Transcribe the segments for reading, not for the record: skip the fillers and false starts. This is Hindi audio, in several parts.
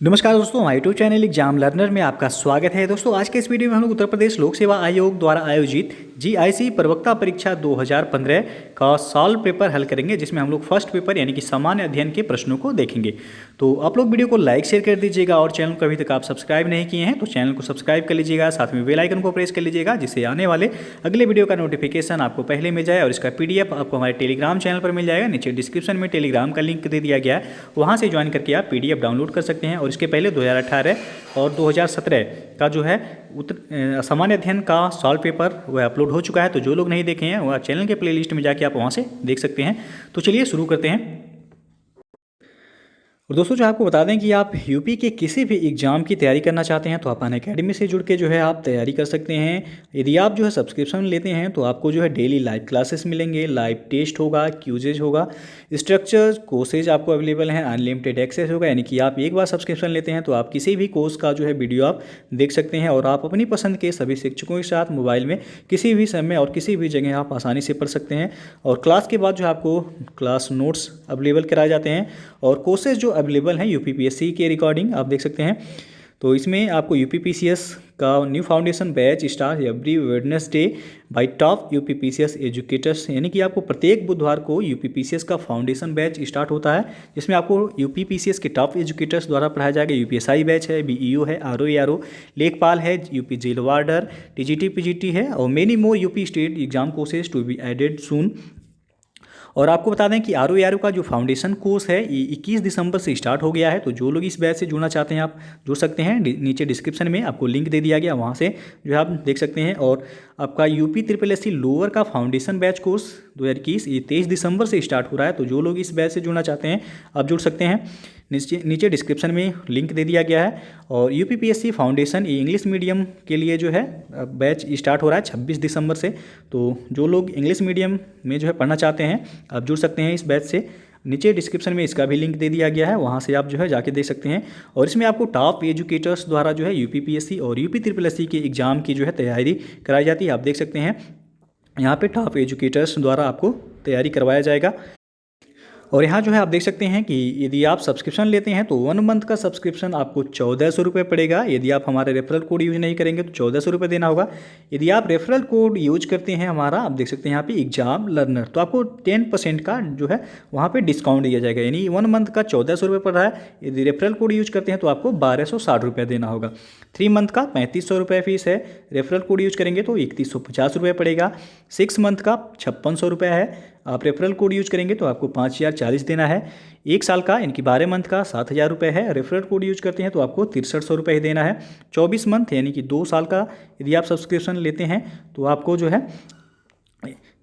नमस्कार दोस्तों, हमारे यूट्यूब चैनल एग्जाम लर्नर में आपका स्वागत है। दोस्तों आज के इस वीडियो में हम लोग उत्तर प्रदेश लोक सेवा आयोग द्वारा आयोजित जीआईसी प्रवक्ता परीक्षा 2015 का सॉल्व पेपर हल करेंगे, जिसमें हम लोग फर्स्ट पेपर यानी कि सामान्य अध्ययन के प्रश्नों को देखेंगे। तो आप लोग वीडियो को लाइक शेयर कर दीजिएगा और चैनल को अभी तक आप सब्सक्राइब नहीं किए हैं तो चैनल को सब्सक्राइब कर लीजिएगा, साथ में बेल आइकन को प्रेस कर लीजिएगा, जिससे आने वाले अगले वीडियो का नोटिफिकेशन आपको पहले मिल जाए। और इसका PDF आपको हमारे टेलीग्राम चैनल पर मिल जाएगा। नीचे डिस्क्रिप्शन में टेलीग्राम का लिंक दे दिया गया है, वहाँ से ज्वाइन करके आप PDF डाउनलोड कर सकते हैं। और इसके पहले 2018 और 2017 का जो है सामान्य अध्ययन का सॉल्व पेपर वह अपलोड हो चुका है। तो जो लोग नहीं देखे हैं वह चैनल के प्लेलिस्ट में जाके आप वहाँ से देख सकते हैं। तो चलिए शुरू करते हैं। और दोस्तों जो आपको बता दें कि आप यूपी के किसी भी एग्ज़ाम की तैयारी करना चाहते हैं तो आप अनअकैडमी से जुड़ के जो है आप तैयारी कर सकते हैं। यदि आप जो है सब्सक्रिप्शन लेते हैं तो आपको जो है डेली लाइव क्लासेस मिलेंगे, लाइव टेस्ट होगा, क्यूजेज होगा, स्ट्रक्चर्स कोर्सेज आपको अवेलेबल हैं, अनलिमिटेड एक्सेस होगा। यानी कि आप एक बार सब्सक्रिप्शन लेते हैं तो आप किसी भी कोर्स का जो है वीडियो आप देख सकते हैं और आप अपनी पसंद के सभी शिक्षकों के साथ मोबाइल में किसी भी समय और किसी भी जगह आप आसानी से पढ़ सकते हैं। और क्लास के बाद जो है आपको क्लास नोट्स अवेलेबल कराए जाते हैं और कोर्सेज जो अवेलेबल हैं यूपीपीएससी के रिकॉर्डिंग आप देख सकते हैं। तो इसमें आपको यूपीपीसीएस का new foundation batch start every Wednesday bye top UPPCS educators, यानी कि आपको प्रत्येक बुधवार को यूपीपीसीएस का फाउंडेशन बैच स्टार्ट होता है, जिसमें आपको यूपीपीसीएस के टॉप एजुकेटर्स द्वारा पढ़ाया जाएगा। यूपीएसआई बैच है, बीईओ है, आरओ लेखपाल है, UP jail warder, TGT PGT है और many more UP state exam courses to be added soon. और आपको बता दें कि आरओ का जो फाउंडेशन कोर्स है ये 21 दिसंबर से स्टार्ट हो गया है। तो जो लोग इस बैच से जुड़ना चाहते हैं आप जुड़ सकते हैं। नीचे डिस्क्रिप्शन में आपको लिंक दे दिया गया, वहाँ से जो है आप देख सकते हैं। और आपका यूपी SSSC लोअर का फाउंडेशन बैच कोर्स 2021 ये 23 दिसंबर से स्टार्ट हो रहा है। तो जो लोग इस बैच से जुड़ना चाहते हैं आप जुड़ सकते हैं। नीचे डिस्क्रिप्शन में लिंक दे दिया गया है। और यूपीपीएससी फाउंडेशन ये इंग्लिश मीडियम के लिए जो है बैच स्टार्ट हो रहा है 26 दिसंबर से। तो जो लोग इंग्लिश मीडियम में जो है पढ़ना चाहते हैं आप जुड़ सकते हैं इस बैच से। नीचे डिस्क्रिप्शन में इसका भी लिंक दे दिया गया है, वहाँ से आप जो है जाके देख सकते हैं। और इसमें आपको टॉप एजुकेटर्स द्वारा जो है यूपीपीएससी और यूपी SSSC के एग्ज़ाम की जो है तैयारी कराई जाती है। आप देख सकते हैं यहाँ पे टॉप एजुकेटर्स द्वारा आपको तैयारी करवाया जाएगा। और यहाँ जो है आप देख सकते हैं कि यदि आप सब्सक्रिप्शन लेते हैं तो 1 मंथ का सब्सक्रिप्शन आपको 1400 रुपये पड़ेगा। यदि आप हमारे रेफरल कोड यूज नहीं करेंगे तो 1400 रुपये देना होगा। यदि आप रेफरल कोड यूज करते हैं हमारा, आप देख सकते हैं यहाँ पे एग्जाम लर्नर, तो आपको 10% का जो है वहाँ पे डिस्काउंट दिया जाएगा। यानी 1 मंथ का 1400 रुपये पड़ रहा है। यदि रेफरल कोड यूज करते हैं तो आपको 1260 रुपये देना होगा। 3 मंथ का 3500 रुपये फीस है। रेफरल कोड यूज करेंगे तो 3150 रुपये पड़ेगा। 6 मंथ का 5600 रुपये है। आप रेफरल कोड यूज करेंगे तो आपको 5040 देना है। 1 साल का यानी कि 12 मंथ का 7000 रुपये है। रेफरल कोड यूज करते हैं तो आपको 6300 रुपये ही देना है। 24 मंथ यानी कि 2 साल का यदि आप सब्सक्रिप्शन लेते हैं तो आपको जो है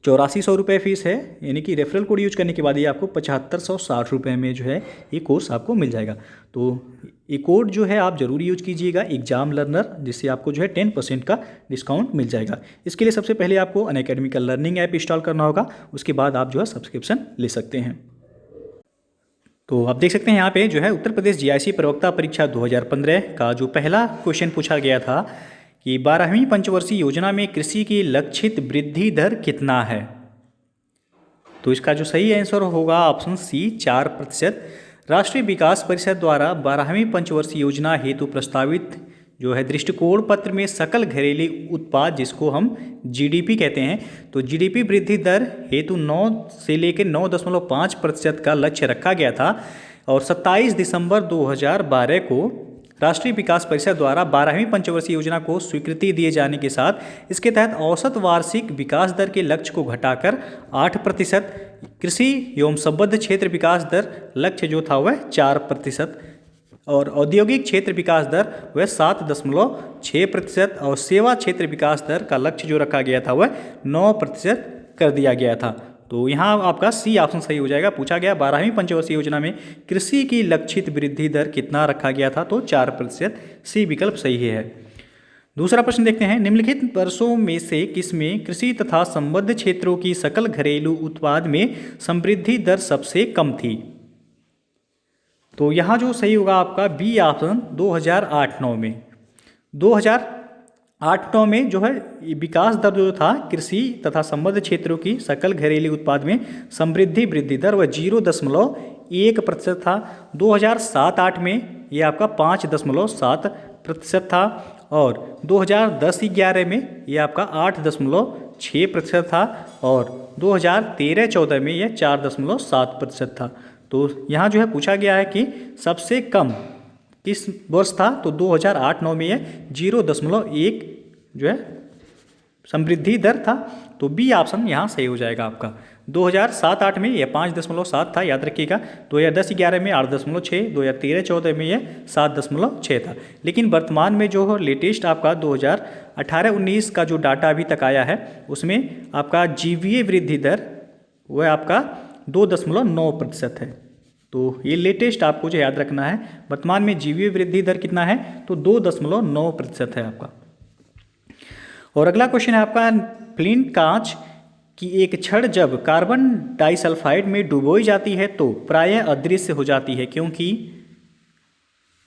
8400 रुपये फीस है। यानी कि रेफरल कोड यूज करने के बाद ये आपको 7560 रुपये में जो है ये कोर्स आपको मिल जाएगा। तो ये कोड जो है आप ज़रूर यूज कीजिएगा एग्जाम लर्नर, जिससे आपको जो है 10% का डिस्काउंट मिल जाएगा। इसके लिए सबसे पहले आपको अनअकैडमी का लर्निंग ऐप इंस्टॉल करना होगा, उसके बाद आप जो है सब्सक्रिप्शन ले सकते हैं। तो आप देख सकते हैं यहाँ पे जो है उत्तर प्रदेश जीआईसी प्रवक्ता परीक्षा 2015 का जो पहला क्वेश्चन पूछा गया था कि 12वीं पंचवर्षीय योजना में कृषि की लक्षित वृद्धि दर कितना है। तो इसका जो सही आंसर होगा ऑप्शन सी 4%। राष्ट्रीय विकास परिषद द्वारा 12वीं पंचवर्षीय योजना हेतु प्रस्तावित जो है दृष्टिकोण पत्र में सकल घरेलू उत्पाद, जिसको हम जीडीपी कहते हैं, तो जीडीपी वृद्धि दर हेतु 9 से लेकर 9.5% का लक्ष्य रखा गया था। और 27 दिसंबर 2012 को राष्ट्रीय विकास परिषद द्वारा 12वीं पंचवर्षीय योजना को स्वीकृति दिए जाने के साथ इसके तहत औसत वार्षिक विकास दर के लक्ष्य को घटाकर 8%, कृषि एवं संबद्ध क्षेत्र विकास दर लक्ष्य जो था वह 4%, और औद्योगिक क्षेत्र विकास दर वह 7.6% और सेवा क्षेत्र विकास दर का लक्ष्य जो रखा गया था वह 9% कर दिया गया था। तो यहाँ आपका सी ऑप्शन सही हो जाएगा। पूछा गया 12वीं पंचवर्षीय योजना में कृषि की लक्षित वृद्धि दर कितना रखा गया था, तो 4%, सी विकल्प सही है। दूसरा प्रश्न देखते हैं, निम्नलिखित वर्षों में से किसमें कृषि तथा संबद्ध क्षेत्रों की सकल घरेलू उत्पाद में समृद्धि दर सबसे कम थी। तो यहाँ जो सही होगा आपका बी ऑप्शन 2008-9 में। 2008-9 में जो है विकास दर जो था कृषि तथा संबद्ध क्षेत्रों की सकल घरेलू उत्पाद में समृद्धि वृद्धि दर वह 0.1% था। 2007-8 में ये आपका 5.7% था और 2010-11 में ये आपका 8.6% था और 2013-14 में ये 4.7% था। तो यहाँ जो है पूछा गया है कि सबसे कम किस वर्ष था, तो 2008-9 में ये 0.1 जो है समृद्धि दर था। तो बी ऑप्शन यहाँ सही हो जाएगा आपका। 2007-8 में ये 5.7 था, याद रखिएगा। 2010-11 में 8.6, 2013-14 में ये 7.6 था। लेकिन वर्तमान में जो लेटेस्ट आपका 2018-19 का जो डाटा अभी तक आया है उसमें आपका जीवीए वृद्धि दर वह आपका 2.9% है। तो ये लेटेस्ट आपको जो याद रखना है, वर्तमान में जीवीए वृद्धि दर कितना है, तो 2.9% है आपका। और अगला क्वेश्चन है आपका, फ्लिंट कांच की एक छड़ जब कार्बन डाइसल्फाइड में डुबोई जाती है तो प्रायः अदृश्य हो जाती है, क्योंकि,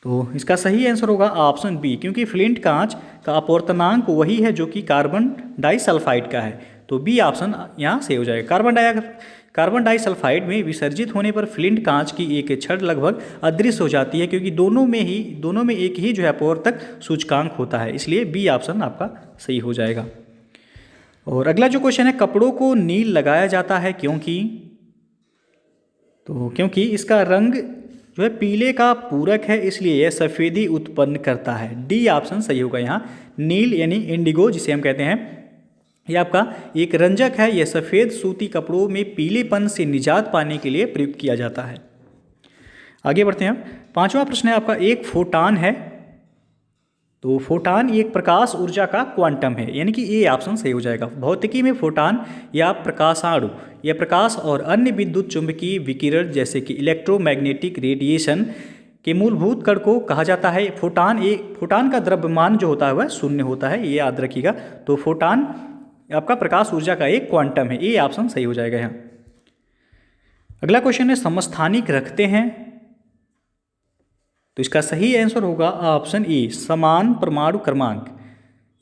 तो इसका सही आंसर होगा ऑप्शन बी, क्योंकि फ्लिंट कांच का अपवर्तनांक वही है जो कि कार्बन डाइसल्फाइड का है। तो बी ऑप्शन यहाँ से हो जाएगा। कार्बन डाइसल्फाइड में विसर्जित होने पर फ्लिंट कांच की एक छड़ लगभग अदृश्य हो जाती है, क्योंकि दोनों में एक ही जो है अपवर्तक सूचकांक होता है, इसलिए बी ऑप्शन आपका सही हो जाएगा। और अगला जो क्वेश्चन है, कपड़ों को नील लगाया जाता है क्योंकि, तो क्योंकि इसका रंग जो है पीले का पूरक है, इसलिए यह सफ़ेदी उत्पन्न करता है। डी ऑप्शन सही होगा यहाँ। नील यानी इंडिगो जिसे हम कहते हैं, यह आपका एक रंजक है। यह सफ़ेद सूती कपड़ों में पीलेपन से निजात पाने के लिए प्रयुक्त किया जाता है। आगे बढ़ते हैं। 5वां प्रश्न है आपका, एक फोटान है, तो फोटान एक प्रकाश ऊर्जा का क्वांटम है, यानी कि ए ऑप्शन सही हो जाएगा। भौतिकी में फोटान या प्रकाशाणु या प्रकाश और अन्य विद्युत चुंबकीय विकिरण जैसे कि इलेक्ट्रोमैग्नेटिक रेडिएशन के मूलभूत कण को कहा जाता है। फोटान का द्रव्यमान जो होता है वह शून्य होता है, ये याद रखिएगा। तो फोटान आपका प्रकाश ऊर्जा का एक क्वांटम है, ए ऑप्शन सही हो जाएगा यहाँ। अगला क्वेश्चन है, समस्थानिक रखते हैं, तो इसका सही आंसर होगा ऑप्शन ए, समान परमाणु क्रमांक।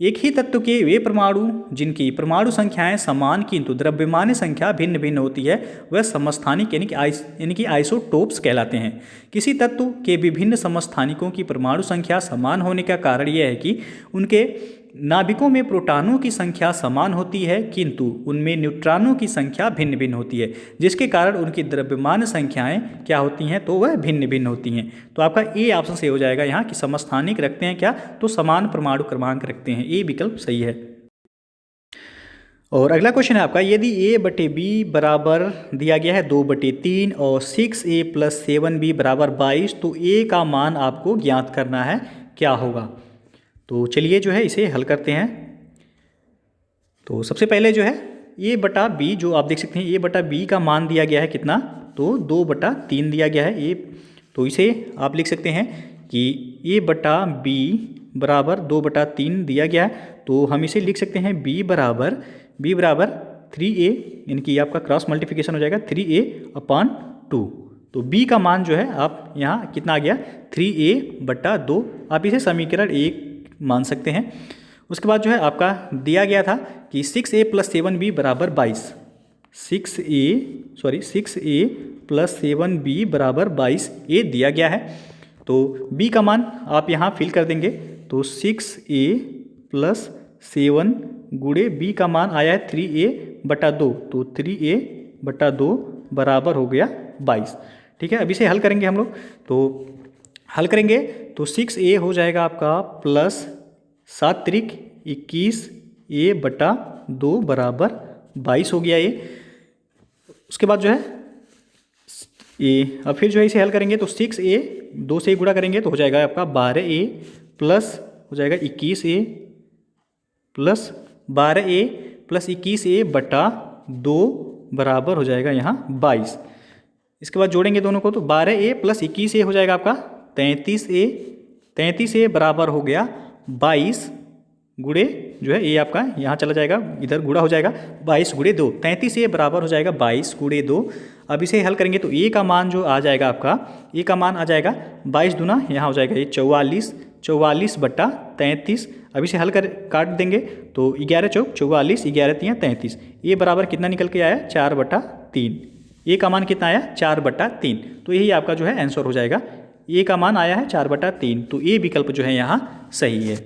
एक ही तत्व के वे परमाणु जिनकी परमाणु संख्याएं समान किंतु द्रव्यमान संख्या भिन्न भिन्न होती है वह समस्थानिक यानी कि आइसोटोप्स कहलाते हैं। किसी तत्व के विभिन्न समस्थानिकों की परमाणु संख्या समान होने का कारण यह है कि उनके नाभिकों में प्रोटॉनों की संख्या समान होती है किंतु उनमें न्यूट्रॉनों की संख्या भिन्न भिन्न होती है, जिसके कारण उनकी द्रव्यमान संख्याएं क्या होती हैं, तो वह भिन्न भिन्न होती हैं। तो आपका ए ऑप्शन सही हो जाएगा यहाँ कि समस्थानिक रखते हैं क्या, तो समान परमाणु क्रमांक रखते हैं, ए विकल्प सही है। और अगला क्वेश्चन है आपका, यदि a/b बराबर दिया गया है 2/3 और 6a + 7b = 22 तो a का मान आपको ज्ञात करना है, क्या होगा। तो चलिए जो है इसे हल करते हैं। तो सबसे पहले जो है a/b जो आप देख सकते हैं a/b का मान दिया गया है कितना, तो 2/3 दिया गया है ये। तो इसे आप लिख सकते हैं कि a/b बराबर 2/3 दिया गया है, तो हम इसे लिख सकते हैं b बराबर 3a, यानी कि आपका क्रॉस मल्टीप्लिकेशन हो जाएगा 3a/2। तो b का मान जो है आप यहाँ कितना आ गया 3a/2। आप इसे समीकरण 1 मान सकते हैं। उसके बाद जो है आपका दिया गया था कि 6a + 7b = 22। 6a + 7b = 22 ये दिया गया है। तो b का मान आप यहाँ फिल कर देंगे, तो 6a + 7 गुणे b का मान आया है 3a/2, तो 3a/2 बराबर हो गया 22। ठीक है, अब इसे हल करेंगे हम लोग। तो हल करेंगे तो 6a हो जाएगा आपका प्लस 7 त्रिक 21 a/2 बराबर 22 हो गया ये। उसके बाद जो है अब फिर जो है इसे हल करेंगे तो 6a 2 से गुणा करेंगे तो हो जाएगा आपका 12a प्लस हो जाएगा 21a plus 12a plus 21a/2 बराबर हो जाएगा यहाँ 22। इसके बाद जोड़ेंगे दोनों को तो 12a प्लस 21a हो जाएगा आपका 33a। 33a बराबर हो गया 22 गुणे जो है ये आपका यहाँ चला जाएगा, इधर गुणा हो जाएगा 22 गुणे 2। 33a बराबर हो जाएगा 22 गुणे 2। अब इसे हल करेंगे तो a का मान जो आ जाएगा आपका, a का मान आ जाएगा 22 दूना यहाँ हो जाएगा ये 44/33। अब इसे हल कर काट देंगे तो 11 चौक 44 11 तियाँ 33। ये बराबर कितना निकल के आया 4/3। ए का मान कितना आया 4/3। तो यही आपका जो है आंसर हो जाएगा ए का मान आया है 4/3, तो ए विकल्प जो है यहाँ सही है।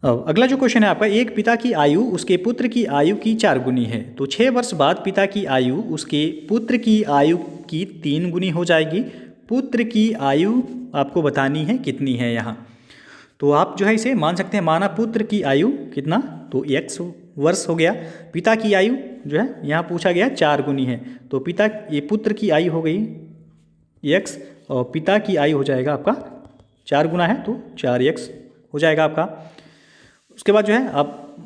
अब अगला जो क्वेश्चन है आपका, एक पिता की आयु उसके पुत्र की आयु की 4 गुनी है, तो 6 वर्ष बाद पिता की आयु उसके पुत्र की आयु की 3 गुनी हो जाएगी। पुत्र की आयु आपको बतानी है कितनी है यहाँ। तो आप जो है इसे मान सकते हैं, माना पुत्र की आयु कितना, तो x वर्ष हो गया। पिता की आयु जो है यहाँ पूछा गया 4 गुनी है, तो ये पुत्र की आयु हो गई x और पिता की आयु हो जाएगा आपका 4 गुना है तो 4x हो जाएगा आपका। उसके बाद जो है आप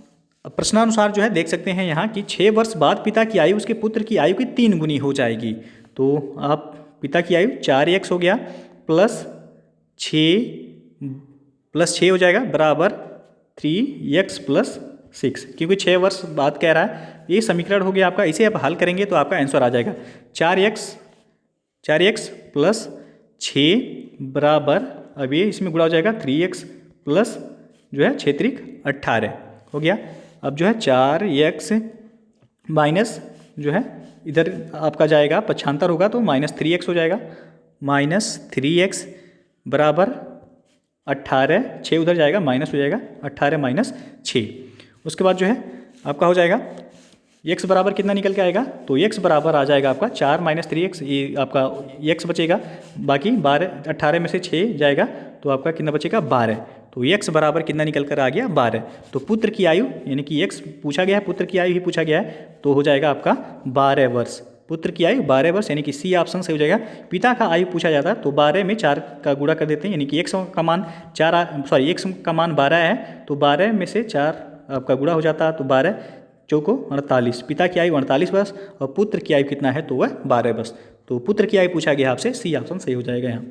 प्रश्नानुसार जो है देख सकते हैं यहाँ कि 6 वर्ष बाद पिता की आयु उसके पुत्र की आयु की 3 गुनी हो जाएगी। तो आप पिता की आयु 4x हो गया प्लस 6 हो जाएगा बराबर 3x प्लस 6, क्योंकि 6 वर्ष बाद कह रहा है। ये समीकरण हो गया आपका, इसे आप हल करेंगे तो आपका आंसर आ जाएगा 4x प्लस 6 बराबर, अब ये इसमें गुणा हो जाएगा 3x प्लस जो है 6 त्रिक 18 हो गया। अब जो है 4x माइनस जो है इधर आपका जाएगा पक्षांतर होगा तो -3x हो जाएगा, -3x बराबर 18, 6 उधर जाएगा माइनस हो जाएगा 18 माइनस 6। उसके बाद जो है आपका हो जाएगा x बराबर कितना निकल के आएगा, तो x बराबर आ जाएगा आपका 4 - 3x, ये आपका x बचेगा, बाकी 12 18 में से 6 जाएगा तो आपका कितना बचेगा 12, तो x बराबर कितना निकल कर आ गया 12। तो पुत्र की आयु यानी कि x पूछा गया है, पुत्र की आयु ही पूछा गया है, तो हो जाएगा आपका 12 वर्ष। पुत्र की आयु 12 वर्ष यानी कि सी ऑप्शन से हो जाएगा। पिता का आयु पूछा जाता है तो 12 में 4 का गुणा कर देते हैं, यानी कि x का मान 12 है तो 12 में से 4 आपका गुणा हो जाता है, तो 12 चौको 48। पिता की आयु 48 वर्ष और पुत्र की आयु कितना है, तो वह 12 वर्ष। तो पुत्र की आयु पूछा गया आपसे, सी ऑप्शन सही हो जाएगा यहाँ।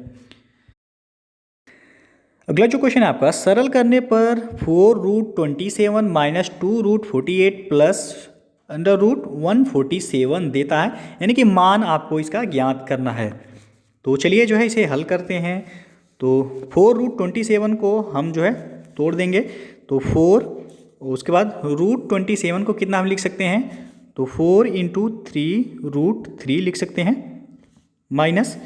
अगला जो क्वेश्चन है आपका, सरल करने पर 4√27 - 2√48 प्लस √147 देता है, यानी कि मान आपको इसका ज्ञात करना है। तो चलिए जो है इसे हल करते हैं। तो 4√27 को हम जो है तोड़ देंगे, तो 4, उसके बाद √27 को कितना हम लिख सकते हैं, तो 4 × 3√3 लिख सकते हैं, माइनस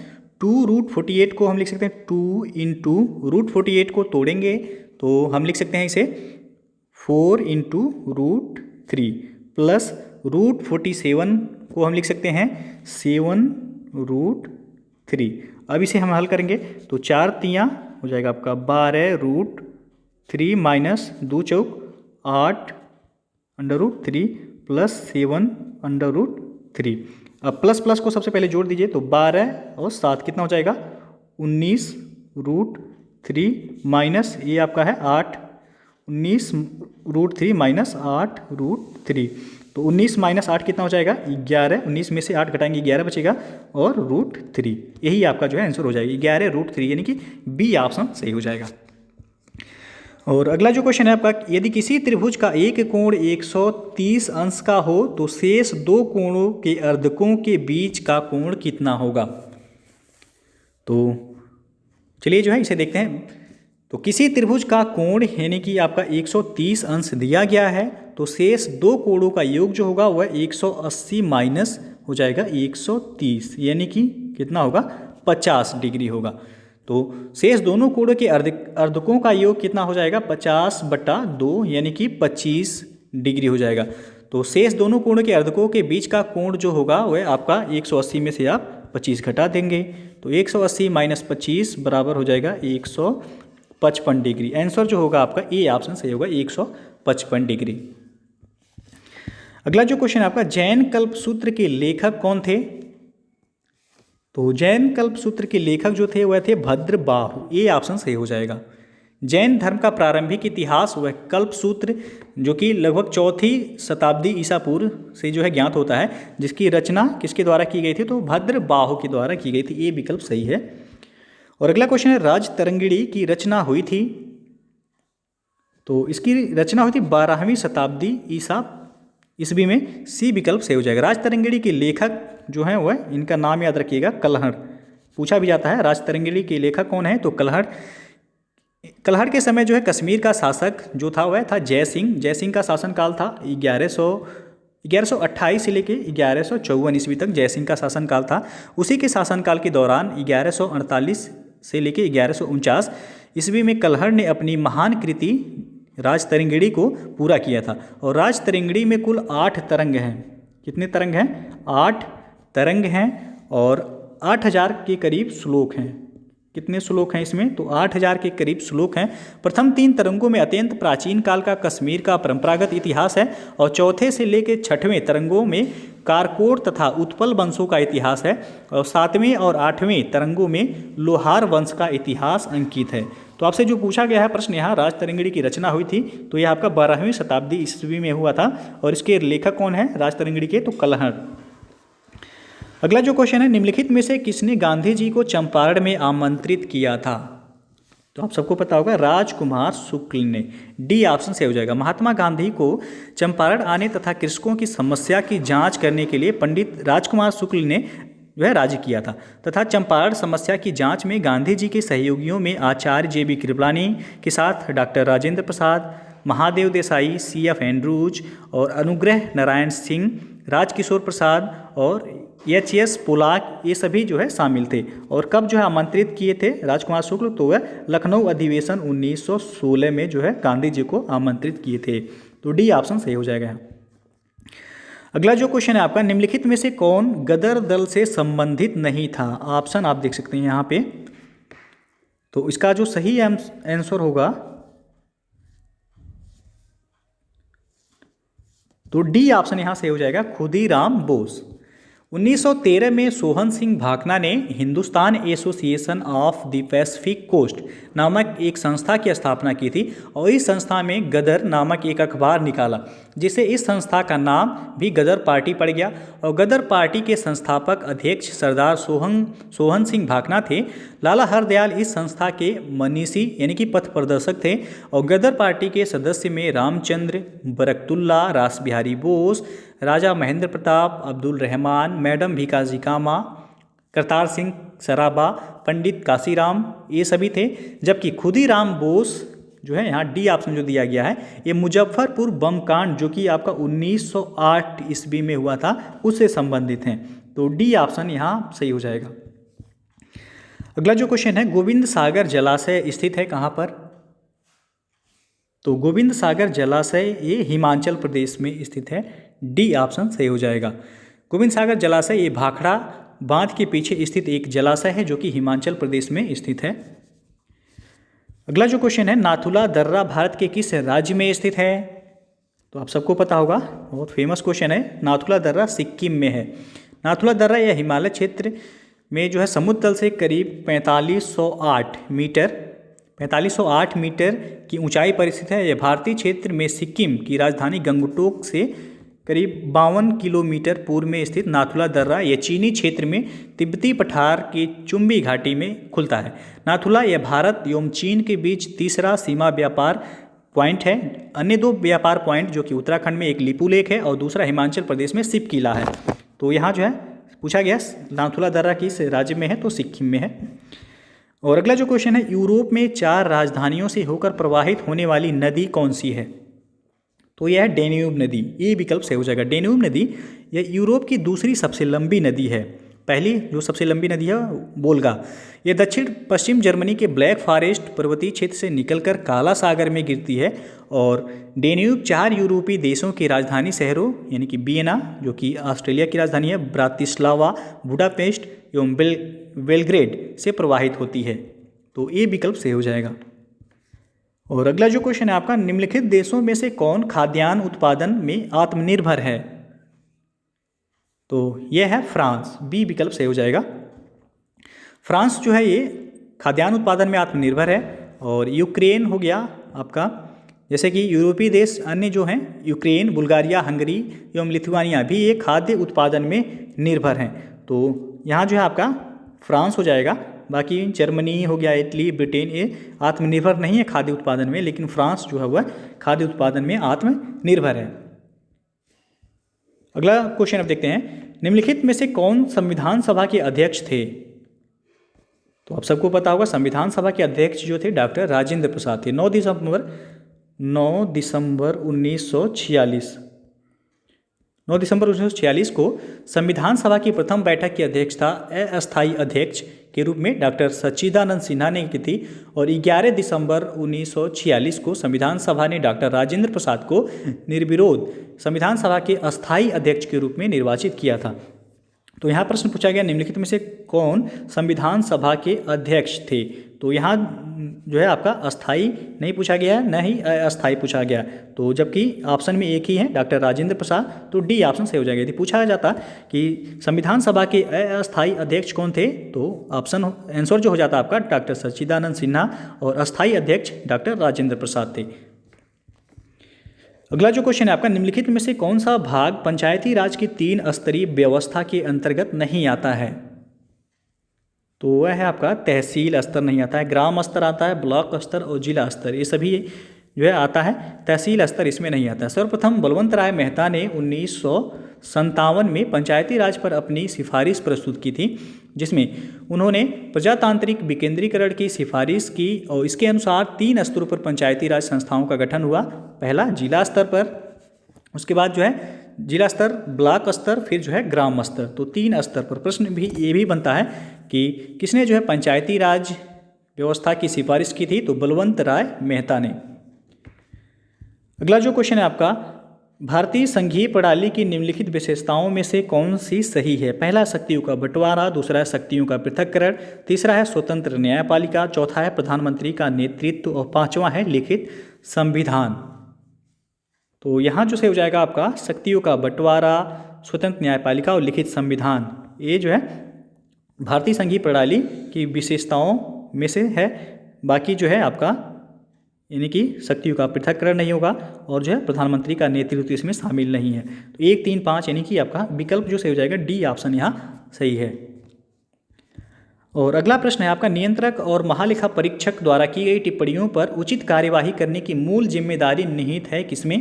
2√48 को हम लिख सकते हैं 2 × √48 को तोड़ेंगे तो हम लिख सकते हैं इसे 4 × √3 प्लस √47 को हम लिख सकते हैं 7√3। अब इसे हम हल करेंगे तो 4 तियाँ हो जाएगा आपका 12√3 माइनस 2 चौक 8 √3 प्लस 7√3। अब प्लस प्लस को सबसे पहले जोड़ दीजिए तो 12 और 7 कितना हो जाएगा 19√3 माइनस ये आपका है 8, 19√3 माइनस 8√3, तो 19 माइनस 8 कितना हो जाएगा 11, 19 में से 8 घटाएंगे 11 बचेगा और √3, यही आपका जो है आंसर हो जाएगा 11√3, यानी कि बी ऑप्शन सही हो जाएगा। और अगला जो क्वेश्चन है आपका, यदि किसी त्रिभुज का एक कोण 130 अंश का हो तो शेष 2 कोणों के अर्धकों के बीच का कोण कितना होगा। तो चलिए जो है इसे देखते हैं। तो किसी त्रिभुज का कोण यानी कि आपका 130 अंश दिया गया है, तो शेष 2 कोणों का योग जो होगा वह 180 माइनस हो जाएगा 130, यानी कि कितना होगा 50 डिग्री होगा। तो शेष दोनों कोणों के अर्धकों का योग कितना हो जाएगा 50/2, यानी कि 25 डिग्री हो जाएगा। तो शेष दोनों कोणों के अर्धकों के बीच का कोण जो होगा वह आपका 180 में से आप 25 घटा देंगे, तो 180 माइनस 25 बराबर हो जाएगा 155 डिग्री। आंसर जो होगा आपका ए ऑप्शन सही होगा 155 डिग्री। अगला जो क्वेश्चन है आपका, जैन कल्पसूत्र के लेखक कौन थे। तो जैन कल्पसूत्र के लेखक जो थे वह थे भद्रबाहु, ये ऑप्शन सही हो जाएगा। जैन धर्म का प्रारंभिक इतिहास वह कल्पसूत्र जो कि लगभग 4वीं शताब्दी ईसा पूर्व से जो है ज्ञात होता है, जिसकी रचना किसके द्वारा की गई थी, तो भद्रबाहु के द्वारा की गई थी, ये विकल्प सही है। और अगला क्वेश्चन है, राजतरंगिणी की रचना हुई थी, तो इसकी रचना हुई थी 12वीं शताब्दी ईस्वी में, सी विकल्प सही हो जाएगा। राजतरंगिणी के लेखक जो हैं वह, इनका नाम याद रखिएगा, कल्हड़। पूछा भी जाता है राजतरंगिणी के लेखक कौन है, तो कल्हड़। कल्हड़ के समय जो है कश्मीर का शासक जो था वह था जय सिंह। जय सिंह का शासनकाल था 1128 से लेकर 1154 ईस्वी तक जयसिंह का शासनकाल था। उसी के शासनकाल के दौरान 1148 से लेकर 1149 ईस्वी में कलहर ने अपनी महान कृति राजतरंगिणी को पूरा किया था। और राजतरंगिणी में कुल 8 तरंग हैं। कितने तरंग हैं? 8 तरंग हैं और 8000 के करीब श्लोक हैं। कितने श्लोक हैं इसमें? तो 8000 के करीब श्लोक हैं। प्रथम 3 तरंगों में अत्यंत प्राचीन काल का कश्मीर का परंपरागत इतिहास है और चौथे से लेकर 6वें तरंगों में कारकोट तथा उत्पल वंशों का इतिहास है और 7वें और 8वें तरंगों में लोहार वंश का इतिहास अंकित है। तो आपसे जो पूछा गया है प्रश्न यहाँ, राजतरंगिणी की रचना हुई थी तो यह आपका 12वीं शताब्दी ईस्वी में हुआ था और इसके लेखक कौन है राजतरंगिणी के? तो कलहर। अगला जो क्वेश्चन है, निम्नलिखित में से किसने गांधी जी को चंपारण में आमंत्रित किया था? तो आप सबको पता होगा राजकुमार शुक्ल ने। डी ऑप्शन से हो जाएगा। महात्मा गांधी को चंपारण आने तथा कृषकों की समस्या की जांच करने के लिए पंडित राजकुमार शुक्ल ने जो है राजी किया था तथा चंपारण समस्या की जांच में गांधी जी के सहयोगियों में आचार्य जे.बी. कृपलानी के साथ doctor Rajendra Prasad, Mahadev Desai, C.F. Andrews और अनुग्रह नारायण सिंह, राजकिशोर प्रसाद और H.S. पोलाक, ये सभी जो है शामिल थे। और कब जो है आमंत्रित किए थे राजकुमार शुक्ल? तो वह लखनऊ अधिवेशन 1916 में जो है गांधी जी को आमंत्रित किए थे। तो डी ऑप्शन सही हो जाएगा। अगला जो क्वेश्चन है आपका, निम्नलिखित में से कौन गदर दल से संबंधित नहीं था? ऑप्शन आप देख सकते हैं यहाँ पे। तो इसका जो सही आंसर होगा तो डी ऑप्शन यहाँ से हो जाएगा, खुदीराम बोस। 1913 में सोहन सिंह भाकना ने Hindustan association of the Pacific coast नामक एक संस्था की स्थापना की थी और इस संस्था में गदर नामक एक अखबार निकाला, जिससे इस संस्था का नाम भी गदर पार्टी पड़ गया। और गदर पार्टी के संस्थापक अध्यक्ष सरदार सोहन सिंह भाकना थे। लाला हरदयाल इस संस्था के मनीषी यानी कि पथ प्रदर्शक थे और गदर पार्टी के सदस्य में रामचंद्र, बरकतुल्ला, रास बिहारी बोस, राजा महेंद्र प्रताप, अब्दुल रहमान, मैडम भीकाजी कामा, करतार सिंह सराबा, पंडित काशीराम, ये सभी थे। जबकि खुदीराम बोस जो है यहाँ डी ऑप्शन जो दिया गया है, ये मुजफ्फरपुर बम कांड जो कि आपका 1908 ईस्वी में हुआ था उससे संबंधित हैं। तो डी ऑप्शन यहाँ सही हो जाएगा। अगला जो क्वेश्चन है, गोविंद सागर जलाशय स्थित है कहाँ पर? तो गोविंद सागर जलाशय ये हिमाचल प्रदेश में स्थित है। डी ऑप्शन सही हो जाएगा। गोविंद सागर जलाशय ये भाखड़ा बांध के पीछे स्थित एक जलाशय है जो कि हिमाचल प्रदेश में स्थित है। अगला जो क्वेश्चन है, नाथुला दर्रा भारत के किस राज्य में स्थित है? तो आप सबको पता होगा, बहुत फेमस क्वेश्चन है। नाथुला दर्रा सिक्किम में है। नाथुला दर्रा यह हिमालय क्षेत्र में जो है समुद्र तल से करीब 4508 मीटर की ऊंचाई पर स्थित है। यह भारतीय क्षेत्र में सिक्किम की राजधानी गंगटोक से करीब 52 किलोमीटर पूर्व में स्थित नाथुला दर्रा यह चीनी क्षेत्र में तिब्बती पठार की चुंबी घाटी में खुलता है। नाथुला यह भारत एवं चीन के बीच तीसरा सीमा व्यापार पॉइंट है। अन्य 2 व्यापार पॉइंट जो कि उत्तराखंड में एक लिपू लेक है और दूसरा हिमाचल प्रदेश में सिप किला है। तो यहाँ जो है पूछा गया नाथुला दर्रा किस राज्य में है? तो सिक्किम में है। और अगला जो क्वेश्चन है, यूरोप में 4 राजधानियों से होकर प्रवाहित होने वाली नदी कौन सी है? तो यह है डेन्यूब नदी। ये विकल्प सही हो जाएगा। डेन्यूब नदी यह यूरोप की दूसरी सबसे लंबी नदी है। पहली जो सबसे लंबी नदी है वोल्गा। यह दक्षिण पश्चिम जर्मनी के ब्लैक फॉरेस्ट पर्वतीय क्षेत्र से निकलकर काला सागर में गिरती है। और डेन्यूब 4 यूरोपीय देशों की राजधानी शहरों यानी कि वियना जो कि ऑस्ट्रेलिया की राजधानी है, ब्रातिस्लावा, बुडापेस्ट एवं बेलग्रेड से प्रवाहित होती है। तो ये विकल्प सही हो जाएगा। और अगला जो क्वेश्चन है आपका, निम्नलिखित देशों में से कौन खाद्यान्न उत्पादन में आत्मनिर्भर है? तो यह है फ्रांस। बी विकल्प सही हो जाएगा। फ्रांस जो है ये खाद्यान्न उत्पादन में आत्मनिर्भर है। और यूक्रेन हो गया आपका, जैसे कि यूरोपीय देश अन्य जो हैं यूक्रेन, बुल्गारिया, हंगरी एवं लिथुआनिया भी ये खाद्य उत्पादन में निर्भर हैं। तो यहाँ जो है आपका फ्रांस हो जाएगा। बाकी जर्मनी हो गया, इटली, ब्रिटेन ये आत्मनिर्भर नहीं है खाद्य उत्पादन में, लेकिन फ्रांस जो है वह खाद्य उत्पादन में आत्मनिर्भर है। अगला क्वेश्चन अब देखते हैं, निम्नलिखित में से कौन संविधान सभा के अध्यक्ष थे? तो आप सबको पता होगा संविधान सभा के अध्यक्ष जो थे डॉक्टर राजेंद्र प्रसाद थे। 9 दिसंबर 1946 9 दिसंबर 1946 को संविधान सभा की प्रथम बैठक की अध्यक्षता अस्थायी अध्यक्ष के रूप में डॉक्टर सच्चिदानंद सिन्हा ने की थी और 11 दिसंबर 1946 को संविधान सभा ने डॉक्टर राजेंद्र प्रसाद को निर्विरोध संविधान सभा के अस्थायी अध्यक्ष के रूप में निर्वाचित किया था। तो यहाँ प्रश्न पूछा गया निम्नलिखित में से कौन संविधान सभा के अध्यक्ष थे। तो यहाँ जो है आपका अस्थाई नहीं पूछा गया है, न ही अस्थाई पूछा गया। तो जबकि ऑप्शन में एक ही है डॉक्टर राजेंद्र प्रसाद, तो डी ऑप्शन सही हो जाएगा। यदि पूछा जाता कि संविधान सभा के अस्थाई अध्यक्ष कौन थे तो ऑप्शन आंसर जो हो जाता आपका डॉक्टर सच्चिदानंद सिन्हा और अस्थाई अध्यक्ष डॉक्टर राजेंद्र प्रसाद थे। अगला जो क्वेश्चन है आपका, निम्नलिखित में से कौन सा भाग पंचायती राज की 3 स्तरीय व्यवस्था के अंतर्गत नहीं आता है। तो वह है आपका तहसील स्तर नहीं आता है, ग्राम स्तर आता है, ब्लॉक स्तर और जिला स्तर, ये सभी जो है आता है। तहसील स्तर इसमें नहीं आता है। सर्वप्रथम बलवंत राय मेहता ने 1957 में पंचायती राज पर अपनी सिफारिश प्रस्तुत की थी, जिसमें उन्होंने प्रजातांत्रिक विकेंद्रीकरण की सिफारिश की और इसके अनुसार 3 स्तरों पर पंचायती राज संस्थाओं का गठन हुआ। पहला जिला स्तर पर, उसके बाद जो है जिला स्तर, ब्लॉक स्तर, फिर जो है ग्राम स्तर। तो 3 स्तर पर प्रश्न भी ये भी बनता है कि किसने जो है पंचायती राज व्यवस्था की सिफारिश की थी। तो बलवंत राय मेहता ने। अगला जो क्वेश्चन है आपका, भारतीय संघीय प्रणाली की निम्नलिखित विशेषताओं में से कौन सी सही है। पहला शक्तियों का बंटवारा, दूसरा है शक्तियों का पृथक्करण, तीसरा है स्वतंत्र न्यायपालिका, चौथा है प्रधानमंत्री का नेतृत्व और पांचवा है लिखित संविधान। तो यहाँ जो सही हो जाएगा आपका शक्तियों का बंटवारा, स्वतंत्र न्यायपालिका और लिखित संविधान। ये जो है भारतीय संघीय प्रणाली की विशेषताओं में से है। बाकी जो है आपका यानी कि शक्तियों का पृथक्करण नहीं होगा और जो है प्रधानमंत्री का नेतृत्व इसमें शामिल नहीं है। तो 1, 3, 5 यानी कि आपका विकल्प जो सही हो जाएगा डी ऑप्शन यहाँ सही है। और अगला प्रश्न है आपका, नियंत्रक और महालेखा परीक्षक द्वारा की गई टिप्पणियों पर उचित कार्यवाही करने की मूल जिम्मेदारी निहित है किसमें।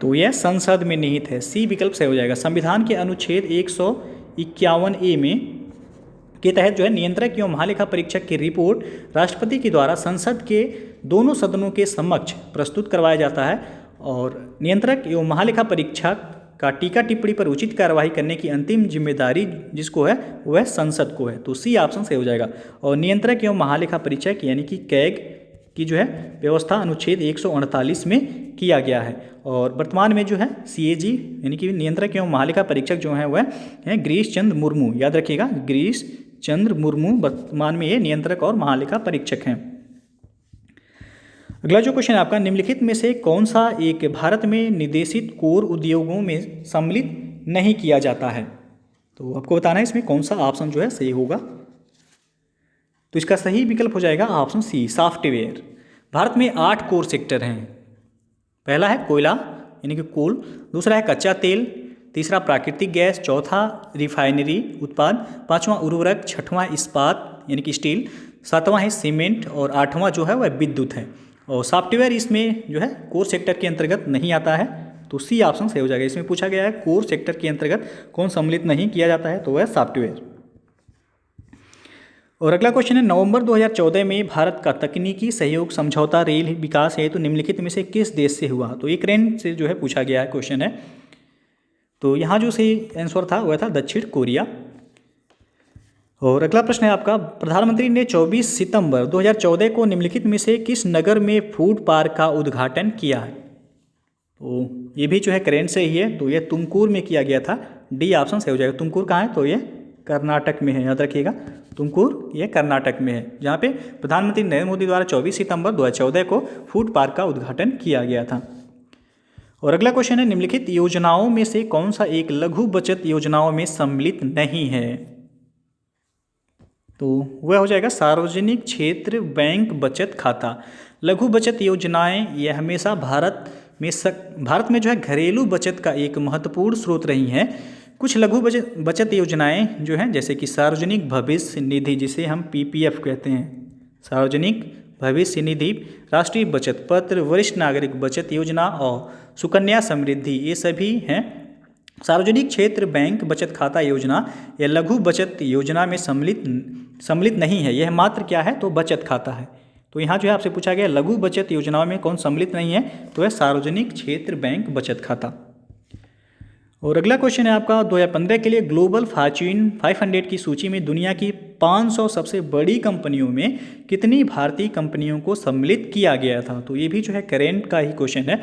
तो यह संसद में निहित है। सी विकल्प सही हो जाएगा। संविधान के अनुच्छेद 151A में के तहत जो है नियंत्रक एवं महालेखा परीक्षक की रिपोर्ट राष्ट्रपति के द्वारा संसद के दोनों सदनों के समक्ष प्रस्तुत करवाया जाता है और नियंत्रक एवं महालेखा परीक्षक का टीका टिप्पणी पर उचित कार्रवाई करने की अंतिम जिम्मेदारी जिसको है वह संसद को है। तो सी ऑप्शन सही हो जाएगा। और नियंत्रक एवं महालेखा परीक्षक यानी कि कैग की जो है व्यवस्था अनुच्छेद 148 में किया गया है और वर्तमान में जो है CAG यानी कि नियंत्रक एवं महालेखा परीक्षक जो है वह है गिरीश चंद्र मुर्मू। याद रखिएगा गिरीश चंद्र मुर्मू वर्तमान में ये नियंत्रक और महालेखा परीक्षक हैं। अगला जो क्वेश्चन है आपका, निम्नलिखित में से कौन सा एक भारत में निर्देशित कोर उद्योगों में सम्मिलित नहीं किया जाता है। तो आपको बताना है इसमें कौन सा ऑप्शन जो है सही होगा। तो इसका सही विकल्प हो जाएगा ऑप्शन सी सॉफ्टवेयर। भारत में 8 कोर सेक्टर हैं। पहला है कोयला यानी कि कोल, दूसरा है कच्चा तेल, तीसरा प्राकृतिक गैस, चौथा रिफाइनरी उत्पाद, पांचवा उर्वरक, छठवां इस्पात यानी कि स्टील, सातवां है सीमेंट और आठवां जो है वह विद्युत है। और सॉफ्टवेयर इसमें जो है कोर सेक्टर के अंतर्गत नहीं आता है। तो सी ऑप्शन सही हो जाएगा। इसमें पूछा गया है कोर सेक्टर के अंतर्गत कौन सम्मिलित नहीं किया जाता है, तो वह सॉफ्टवेयर। और अगला क्वेश्चन है, नवंबर 2014 में भारत का तकनीकी सहयोग समझौता रेल विकास हेतु निम्नलिखित में से किस देश से हुआ। तो यूक्रेन से जो है पूछा गया है क्वेश्चन है। तो यहाँ जो सही आंसर था वह था दक्षिण कोरिया। और अगला प्रश्न है आपका, प्रधानमंत्री ने 24 सितंबर 2014 को निम्नलिखित में से किस नगर में फूड पार्क का उद्घाटन किया है। तो ये भी जो है करेंट से ही है। तो ये तुमकुर में किया गया था। डी ऑप्शन सही हो जाएगा। तुमकुर कहाँ है, तो ये कर्नाटक में है। याद रखिएगा तुमकुर ये कर्नाटक में है, जहाँ पे प्रधानमंत्री नरेंद्र मोदी द्वारा 24 सितंबर 2014 को फूड पार्क का उद्घाटन किया गया था। और अगला क्वेश्चन है, निम्नलिखित योजनाओं में से कौन सा एक लघु बचत योजनाओं में सम्मिलित नहीं है। तो वह हो जाएगा सार्वजनिक क्षेत्र बैंक बचत खाता। लघु बचत योजनाएं ये हमेशा भारत में जो है घरेलू बचत का एक महत्वपूर्ण स्रोत रही हैं। कुछ लघु बचत योजनाएं जो हैं जैसे कि सार्वजनिक भविष्य निधि जिसे हम PPF कहते हैं, सार्वजनिक भविष्य निधि, राष्ट्रीय बचत पत्र, वरिष्ठ नागरिक बचत योजना और सुकन्या समृद्धि, ये सभी हैं सार्वजनिक क्षेत्र बैंक बचत खाता योजना या लघु बचत योजना में सम्मिलित नहीं है। यह मात्र क्या है, तो बचत खाता है। तो यहाँ जो है आपसे पूछा गया लघु बचत योजनाओं में कौन सम्मिलित नहीं है, तो है सार्वजनिक क्षेत्र बैंक बचत खाता। और अगला क्वेश्चन है आपका 2015 के लिए ग्लोबल फॉर्च्यून 500 की सूची में दुनिया की 500 सबसे बड़ी कंपनियों में कितनी भारतीय कंपनियों को सम्मिलित किया गया था। तो ये भी जो है करेंट का ही क्वेश्चन है।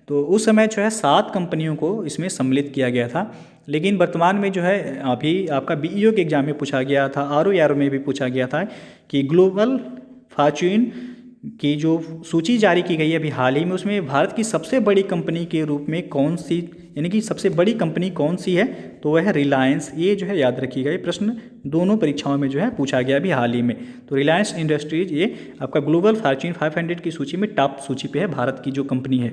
तो उस समय जो है 7 कंपनियों को इसमें सम्मिलित किया गया था, लेकिन वर्तमान में जो है अभी आपका बीईओ के एग्जाम में पूछा गया था, आरओ में भी पूछा गया था कि ग्लोबल फॉर्च्यून की जो सूची जारी की गई है अभी हाल ही में, उसमें भारत की सबसे बड़ी कंपनी के रूप में कौन सी, यानी कि सबसे बड़ी कंपनी कौन सी है, तो वह है रिलायंस। ये जो है याद रखिएगा, ये प्रश्न दोनों परीक्षाओं में जो है पूछा गया अभी हाल ही में। तो रिलायंस इंडस्ट्रीज ये आपका ग्लोबल फॉर्च्यून 500 की सूची में टॉप सूची पे है भारत की जो कंपनी है।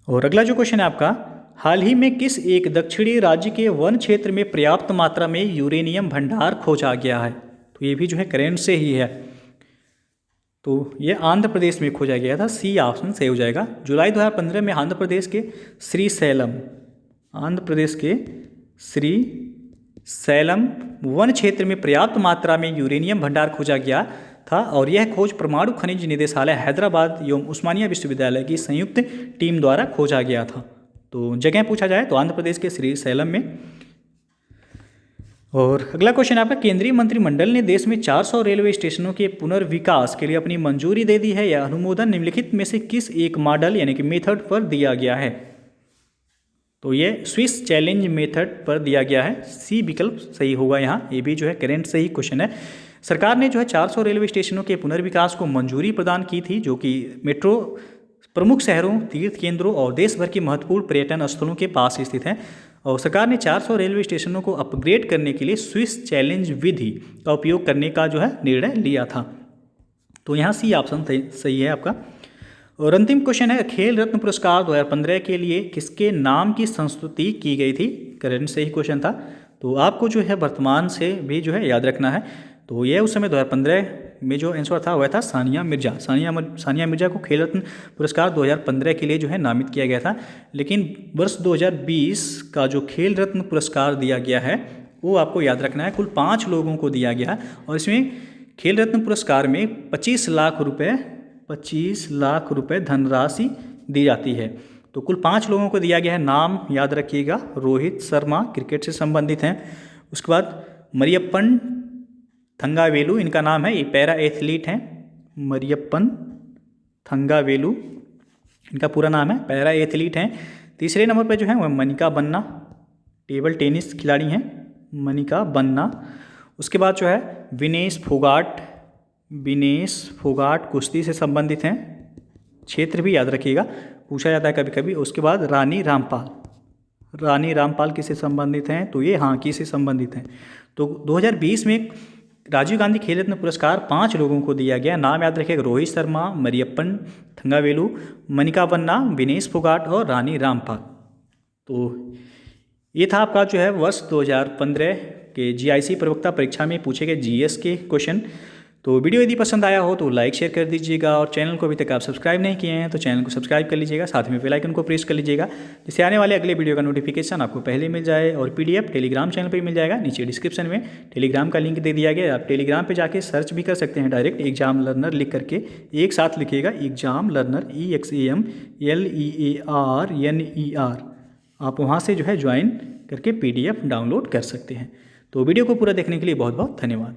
और अगला जो क्वेश्चन है आपका, हाल ही में किस एक दक्षिणी राज्य के वन क्षेत्र में पर्याप्त मात्रा में यूरेनियम भंडार खोजा गया है। तो ये भी जो है करेंट से ही है। तो ये आंध्र प्रदेश में खोजा गया था, सी ऑप्शन सही हो जाएगा। जुलाई 2015 में आंध्र प्रदेश के श्रीशैलम वन क्षेत्र में पर्याप्त मात्रा में यूरेनियम भंडार खोजा गया था और यह खोज परमाणु खनिज निदेशालय हैदराबाद एवं उस्मानिया विश्वविद्यालय की संयुक्त टीम द्वारा खोजा गया था। तो जगह पूछा जाए तो आंध्र प्रदेश के श्रीशैलम में। और अगला क्वेश्चन आपका, केंद्रीय मंत्रिमंडल ने देश में 400 रेलवे स्टेशनों के पुनर्विकास के लिए अपनी मंजूरी दे दी है। यह अनुमोदन निम्नलिखित में से किस एक मॉडल यानी कि मेथड पर दिया गया है। तो ये स्विस चैलेंज मेथड पर दिया गया है, सी विकल्प सही होगा यहाँ। ये भी जो है करेंट से ही क्वेश्चन है। सरकार ने जो है 400 रेलवे स्टेशनों के पुनर्विकास को मंजूरी प्रदान की थी, जो कि मेट्रो प्रमुख शहरों, तीर्थ केंद्रों और देश भर के महत्वपूर्ण पर्यटन स्थलों के पास स्थित हैं। और सरकार ने 400 रेलवे स्टेशनों को अपग्रेड करने के लिए स्विस चैलेंज विधि का उपयोग करने का जो है निर्णय लिया था। तो यहाँ सी ऑप्शन सही है आपका। और अंतिम क्वेश्चन है, खेल रत्न पुरस्कार 2015 के लिए किसके नाम की संस्तुति की गई थी। करेंट से ही क्वेश्चन था, तो आपको जो है वर्तमान से भी जो है याद रखना है। तो यह उस समय 2015 में जो आंसर था वह था सानिया मिर्जा। सानिया मिर्जा को खेल रत्न पुरस्कार 2015 के लिए जो है नामित किया गया था, लेकिन वर्ष 2020 का जो खेल रत्न पुरस्कार दिया गया है वो आपको याद रखना है, कुल 5 लोगों को दिया गया है। और इसमें खेल रत्न पुरस्कार में 25 लाख रुपए धनराशि दी जाती है। तो कुल 5 लोगों को दिया गया है। नाम याद रखिएगा, रोहित शर्मा क्रिकेट से संबंधित हैं। उसके बाद मरियप्पन थंगावेलु इनका नाम है, ये पैरा एथलीट हैं। मरियप्पन थंगावेलु इनका पूरा नाम है, पैरा एथलीट हैं। तीसरे नंबर पर जो है वह मनिका बन्ना, टेबल टेनिस खिलाड़ी हैं मनिका बन्ना। उसके बाद जो है विनेश फोगाट कुश्ती से संबंधित हैं, क्षेत्र भी याद रखिएगा, पूछा जाता है कभी कभी। उसके बाद रानी रामपाल किससे संबंधित हैं, तो ये हॉकी से संबंधित हैं। तो 2020 में राजीव गांधी खेल रत्न पुरस्कार 5 लोगों को दिया गया। नाम याद रखिएगा, रोहित शर्मा, मरियप्पन थंगावेलु, मनिका बन्ना, विनेश फोगाट और रानी रामपाल। तो ये था आपका जो है वर्ष 2015 के जीआईसी प्रवक्ता परीक्षा में पूछे गए जीएस के क्वेश्चन। तो वीडियो यदि पसंद आया हो तो लाइक शेयर कर दीजिएगा, और चैनल को अभी तक आप सब्सक्राइब नहीं किए हैं तो चैनल को सब्सक्राइब कर लीजिएगा, साथ में बेल आइकन को प्रेस कर लीजिएगा, जिससे आने वाले अगले वीडियो का नोटिफिकेशन आपको पहले मिल जाए। और पीडीएफ टेलीग्राम चैनल पर मिल जाएगा, नीचे डिस्क्रिप्शन में टेलीग्राम का लिंक दे दिया गया। आप टेलीग्राम पर जाके सर्च भी कर सकते हैं, डायरेक्ट एग्जाम लर्नर लिख करके एक साथ लिखिएगा, एग्जाम लर्नर EXAMLEARNER। आप वहाँ से जो है ज्वाइन करके PDF डाउनलोड कर सकते हैं। तो वीडियो को पूरा देखने के लिए बहुत बहुत धन्यवाद।